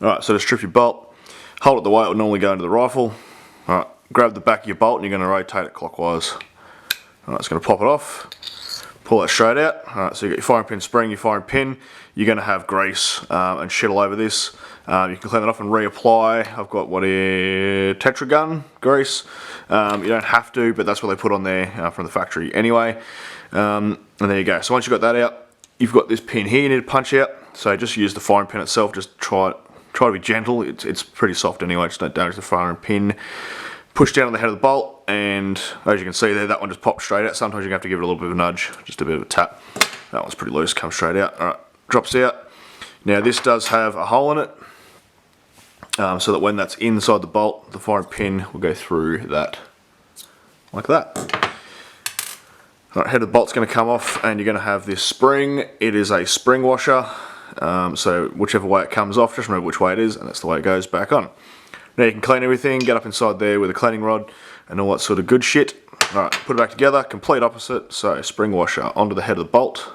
Alright, so to strip your bolt, hold it the way it would normally go into the rifle. Alright, grab the back of your bolt and you're going to rotate it clockwise. Alright, it's going to pop it off. Pull that straight out. Alright, so you got your firing pin spring, your firing pin. You're going to have grease and shit all over this. You can clean that off and reapply. I've got what is Tetragun grease. You don't have to, but that's what they put on there from the factory anyway. And there you go. So once you've got that out, you've got this pin here you need to punch out. So just use the firing pin itself. Just try to be gentle. It's pretty soft anyway. Just don't damage the firing pin. Push down on the head of the bolt, and as you can see there, that one just popped straight out. Sometimes you have to give it a little bit of a nudge, just a bit of a tap. That one's pretty loose, comes straight out. Alright, drops out. Now this does have a hole in it, so that when that's inside the bolt, the firing pin will go through that, like that. Alright, head of the bolt's going to come off, and you're going to have this spring. It is a spring washer, so whichever way it comes off, just remember which way it is, and that's the way it goes back on. Now you can clean everything, get up inside there with a cleaning rod and all that sort of good shit. Alright, put it back together, complete opposite. So spring washer onto the head of the bolt.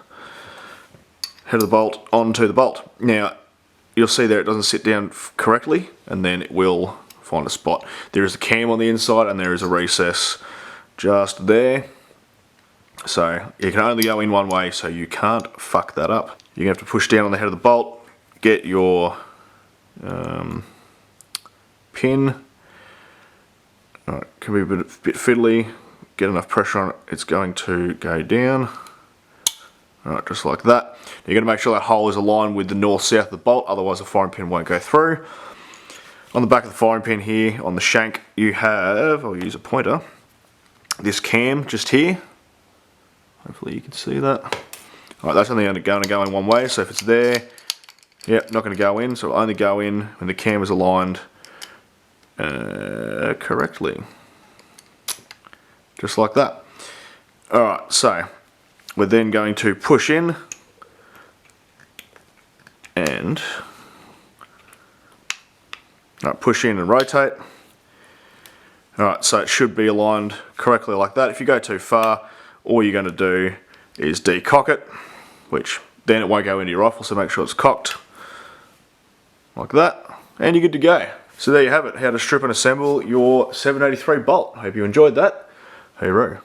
Head of the bolt onto the bolt. Now you'll see there it doesn't sit down correctly, and then it will find a spot. There is a cam on the inside and there is a recess just there. So you can only go in one way, so you can't fuck that up. You're going to have to push down on the head of the bolt, get your pin. Alright, can be a bit fiddly. Get enough pressure on it, it's going to go down. Alright, just like that. You're going to make sure that hole is aligned with the north-south of the bolt, otherwise the firing pin won't go through. On the back of the firing pin here, on the shank, you have, I'll use a pointer, this cam just here. Hopefully you can see that. Alright, that's only going to go in one way, so if it's there, yep, not going to go in, so it'll only go in when the cam is aligned correctly, just like that. Alright, so we're then going to push in and push in and rotate. Alright, so it should be aligned correctly like that. If you go too far, all you're going to do is decock it, which then it won't go into your rifle, so make sure it's cocked like that, and you're good to go. So there you have it, how to strip and assemble your 783 bolt. I hope you enjoyed that. Hooroo.